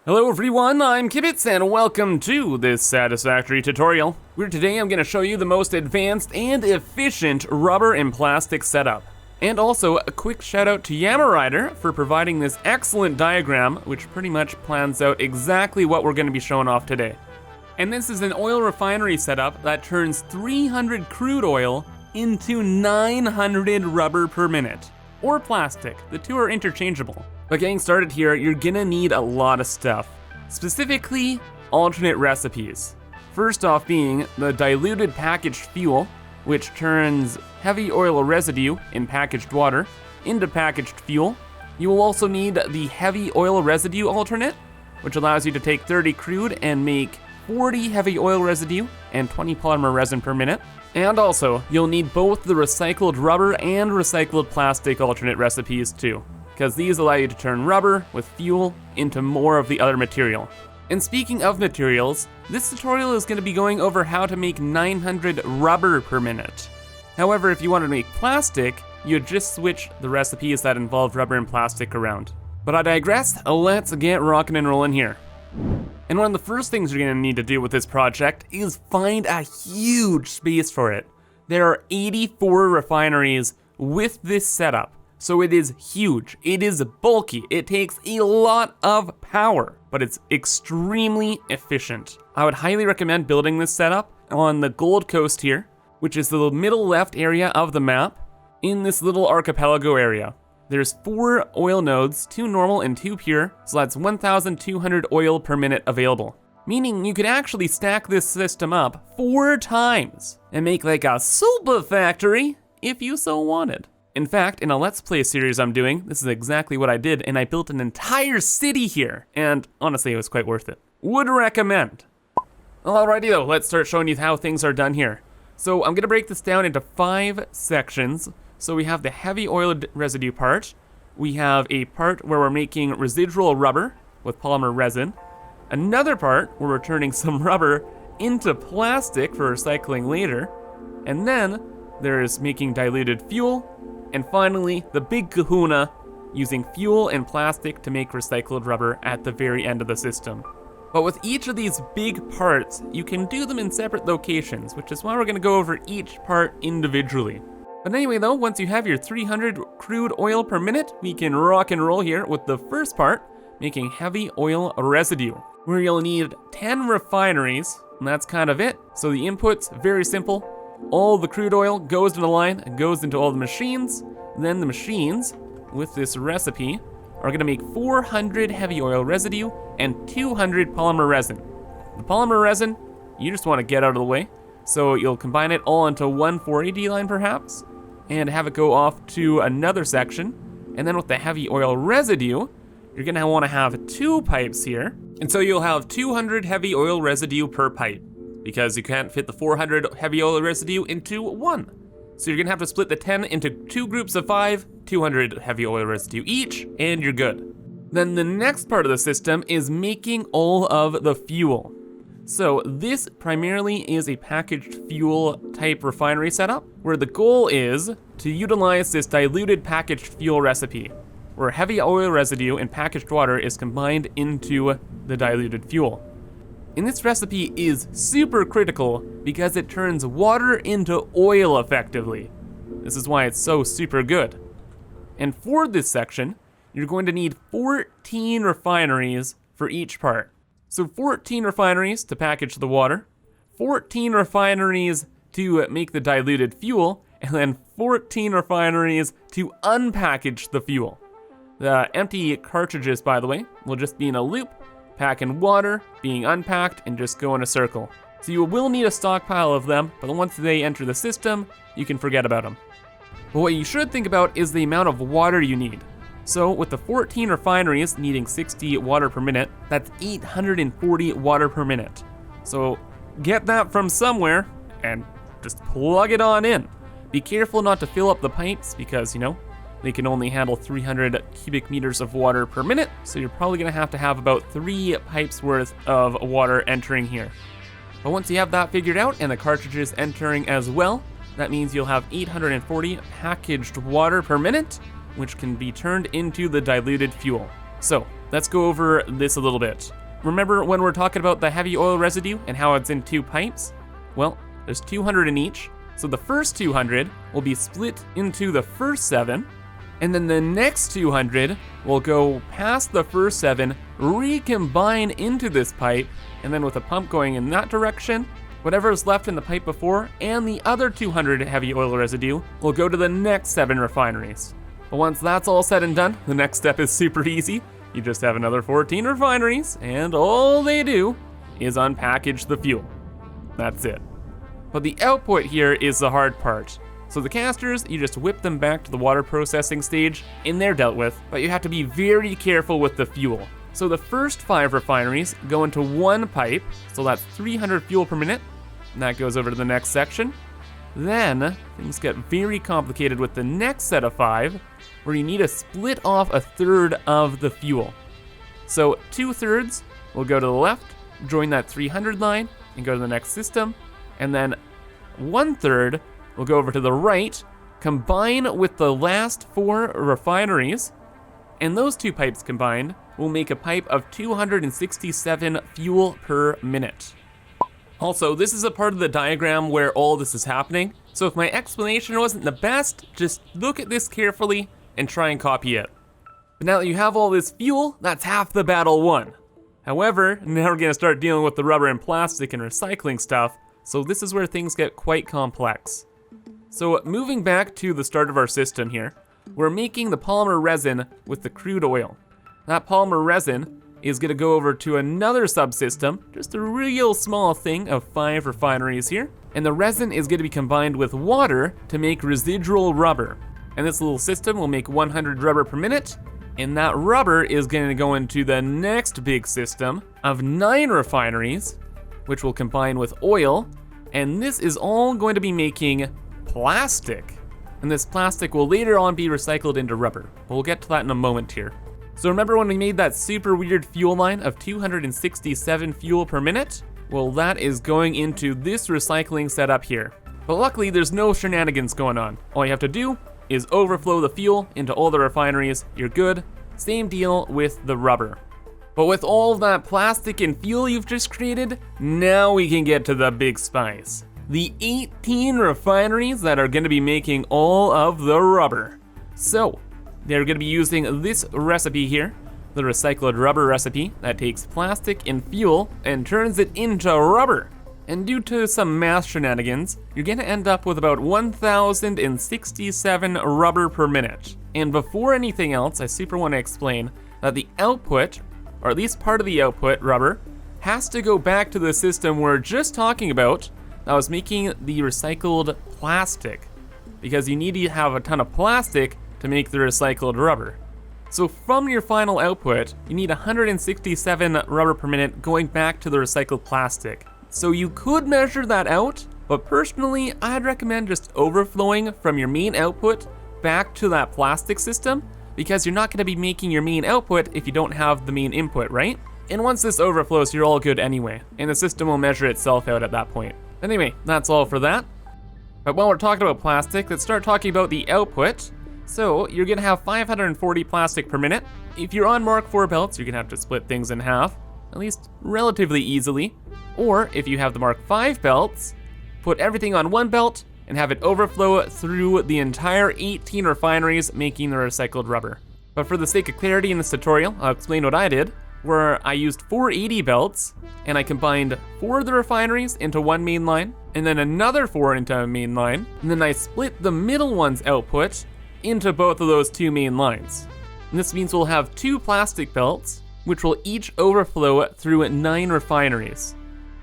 Hello everyone, I'm Kibitz and welcome to this Satisfactory tutorial, where today I'm going to show you the most advanced and efficient rubber and plastic setup. And also a quick shout out to Yamarider for providing this excellent diagram, which pretty much plans out exactly what we're going to be showing off today. And this is an oil refinery setup that turns 300 crude oil into 900 rubber per minute. Or plastic, the two are interchangeable. But getting started here, you're gonna need a lot of stuff. Specifically, alternate recipes. First off being the diluted packaged fuel, which turns heavy oil residue in packaged water into packaged fuel. You will also need the heavy oil residue alternate, which allows you to take 30 crude and make 40 heavy oil residue and 20 polymer resin per minute. And also, you'll need both the recycled rubber and recycled plastic alternate recipes too, because these allow you to turn rubber with fuel into more of the other material. And speaking of materials, this tutorial is going to be going over how to make 900 rubber per minute. However, if you want to make plastic, you just switch the recipes that involve rubber and plastic around. But I digress, let's get rocking and rolling here. And one of the first things you're going to need to do with this project is find a huge space for it. There are 84 refineries with this setup, so it is huge, it is bulky, it takes a lot of power, but it's extremely efficient. I would highly recommend building this setup on the Gold Coast here, which is the middle left area of the map, in this little archipelago area. There's 4 oil nodes, 2 normal and 2 pure, so that's 1,200 oil per minute available. Meaning you could actually stack this system up 4 times and make like a super factory if you so wanted. In fact, in a Let's Play series I'm doing, this is exactly what I did, and I built an entire city here, and honestly it was quite worth it. Would recommend. Alrighty though, let's start showing you how things are done here. So I'm gonna break this down into 5 sections. So we have the heavy oil residue part, we have a part where we're making residual rubber with polymer resin, another part where we're turning some rubber into plastic for recycling later, and then there's making diluted fuel, and finally the big kahuna, using fuel and plastic to make recycled rubber at the very end of the system. But with each of these big parts, you can do them in separate locations, which is why we're going to go over each part individually. But anyway though, once you have your 300 crude oil per minute, we can rock and roll here with the first part, making heavy oil residue, where you'll need 10 refineries, and that's kind of it. So the input's very simple. All the crude oil goes in a line, goes into all the machines, then the machines, with this recipe, are gonna make 400 heavy oil residue and 200 polymer resin. The polymer resin, you just wanna get out of the way, so you'll combine it all into one 480 line perhaps, and have it go off to another section. And then with the heavy oil residue, you're gonna wanna have 2 pipes here. And so you'll have 200 heavy oil residue per pipe, because you can't fit the 400 heavy oil residue into one. So you're gonna have to split the 10 into 2 groups of 5, 200 heavy oil residue each, and you're good. Then the next part of the system is making all of the fuel. So this primarily is a packaged fuel type refinery setup, where the goal is to utilize this diluted packaged fuel recipe, where heavy oil residue and packaged water is combined into the diluted fuel. And this recipe is super critical because it turns water into oil effectively. This is why it's so super good. And for this section, you're going to need 14 refineries for each part. So 14 refineries to package the water, 14 refineries to make the diluted fuel, and then 14 refineries to unpackage the fuel. The empty cartridges, by the way, will just be in a loop, packing water, being unpacked, and just go in a circle. So you will need a stockpile of them, but once they enter the system, you can forget about them. But what you should think about is the amount of water you need. So with the 14 refineries needing 60 water per minute, that's 840 water per minute. So get that from somewhere and just plug it on in. Be careful not to fill up the pipes because, they can only handle 300 cubic meters of water per minute. So you're probably gonna have to have about 3 pipes worth of water entering here. But once you have that figured out and the cartridges entering as well, that means you'll have 840 packaged water per minute, which can be turned into the diluted fuel. So let's go over this a little bit. Remember when we're talking about the heavy oil residue and how it's in 2 pipes? Well, there's 200 in each, so the first 200 will be split into the first 7, and then the next 200 will go past the first 7, recombine into this pipe, and then with a pump going in that direction, whatever is left in the pipe before and the other 200 heavy oil residue will go to the next 7 refineries. But once that's all said and done, the next step is super easy. You just have another 14 refineries, and all they do is unpackage the fuel. That's it. But the output here is the hard part. So the casters, you just whip them back to the water processing stage, and they're dealt with, but you have to be very careful with the fuel. So the first 5 refineries go into 1 pipe, so that's 300 fuel per minute, and that goes over to the next section. Then, things get very complicated with the next set of 5, where you need to split off 1/3 of the fuel. So 2/3 will go to the left, join that 300 line, and go to the next system, and then 1/3 will go over to the right, combine with the last 4 refineries, and those 2 pipes combined will make a pipe of 267 fuel per minute. Also, this is a part of the diagram where all this is happening, so if my explanation wasn't the best, just look at this carefully and try and copy it. But now that you have all this fuel, that's half the battle won. However, now we're gonna start dealing with the rubber and plastic and recycling stuff, so this is where things get quite complex. So moving back to the start of our system here, we're making the polymer resin with the crude oil. That polymer resin is gonna go over to another subsystem, just a real small thing of 5 refineries here, and the resin is gonna be combined with water to make residual rubber. And this little system will make 100 rubber per minute, and that rubber is gonna go into the next big system of 9 refineries, which will combine with oil, and this is all going to be making plastic. And this plastic will later on be recycled into rubber. We'll get to that in a moment here. So remember when we made that super weird fuel line of 267 fuel per minute? Well, that is going into this recycling setup here. But luckily, there's no shenanigans going on. All you have to do is overflow the fuel into all the refineries, you're good. Same deal with the rubber. But with all of that plastic and fuel you've just created, now we can get to the big spice. The 18 refineries that are gonna be making all of the rubber. So, they're gonna be using this recipe here, the recycled rubber recipe that takes plastic and fuel and turns it into rubber. And due to some math shenanigans, you're gonna end up with about 1,067 rubber per minute. And before anything else, I super wanna explain that the output, or at least part of the output, rubber, has to go back to the system we're just talking about that was making the recycled plastic. Because you need to have a ton of plastic to make the recycled rubber. So from your final output, you need 167 rubber per minute going back to the recycled plastic. So you could measure that out, but personally, I'd recommend just overflowing from your main output back to that plastic system, because you're not gonna be making your main output if you don't have the main input, right? And once this overflows, you're all good anyway, and the system will measure itself out at that point. Anyway, that's all for that. But while we're talking about plastic, let's start talking about the output. So you're gonna have 540 plastic per minute. If you're on Mark IV belts, you're gonna have to split things in half, at least relatively easily. Or if you have the Mark V belts, put everything on one belt and have it overflow through the entire 18 refineries making the recycled rubber. But for the sake of clarity in this tutorial, I'll explain what I did, where I used 480 belts and I combined 4 of the refineries into one main line, and then another 4 into a main line, and then I split the middle one's output into both of those 2 main lines. And this means we'll have 2 plastic belts, which will each overflow through 9 refineries.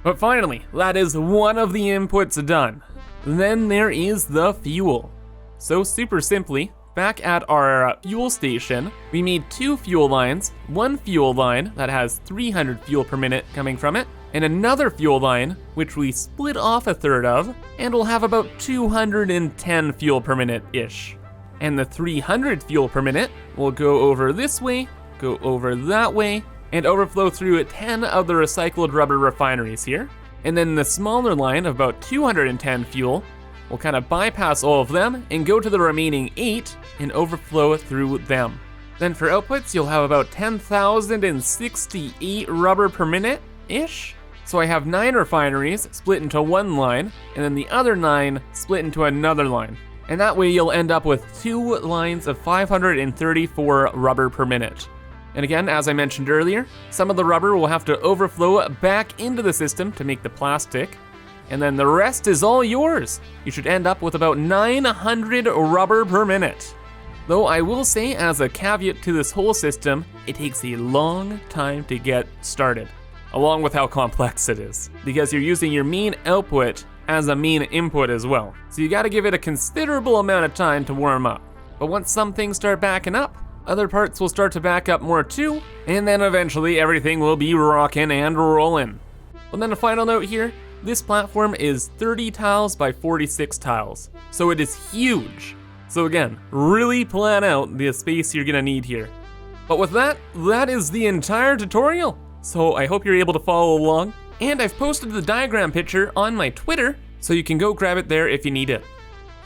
But finally, that is one of the inputs done. Then there is the fuel. So super simply, back at our fuel station, we made 2 fuel lines, one fuel line that has 300 fuel per minute coming from it, and another fuel line, which we split off 1/3 of, and will have about 210 fuel per minute-ish. And the 300 fuel per minute will go over this way, go over that way, and overflow through 10 of the recycled rubber refineries here. And then the smaller line of about 210 fuel will kind of bypass all of them and go to the remaining 8 and overflow through them. Then for outputs, you'll have about 10,068 rubber per minute-ish. So I have 9 refineries split into one line, and then the other 9 split into another line. And that way you'll end up with 2 lines of 534 rubber per minute. And again, as I mentioned earlier, some of the rubber will have to overflow back into the system to make the plastic, and then the rest is all yours. You should end up with about 900 rubber per minute. Though I will say, as a caveat to this whole system, it takes a long time to get started, along with how complex it is, because you're using your main output as a main input as well. So you gotta give it a considerable amount of time to warm up. But once some things start backing up, other parts will start to back up more too, and then eventually everything will be rocking and rolling. But then a final note here, this platform is 30 tiles by 46 tiles, so it is huge. So again, really plan out the space you're gonna need here. But with that, that is the entire tutorial. So I hope you're able to follow along, and I've posted the diagram picture on my Twitter, so you can go grab it there if you need it.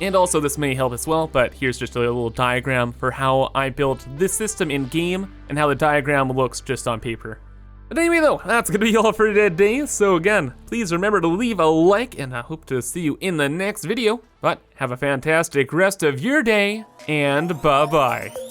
And also this may help as well, but here's just a little diagram for how I built this system in game and how the diagram looks just on paper. But anyway though, that's gonna be all for today. So again, please remember to leave a like, and I hope to see you in the next video. But have a fantastic rest of your day, and bye-bye.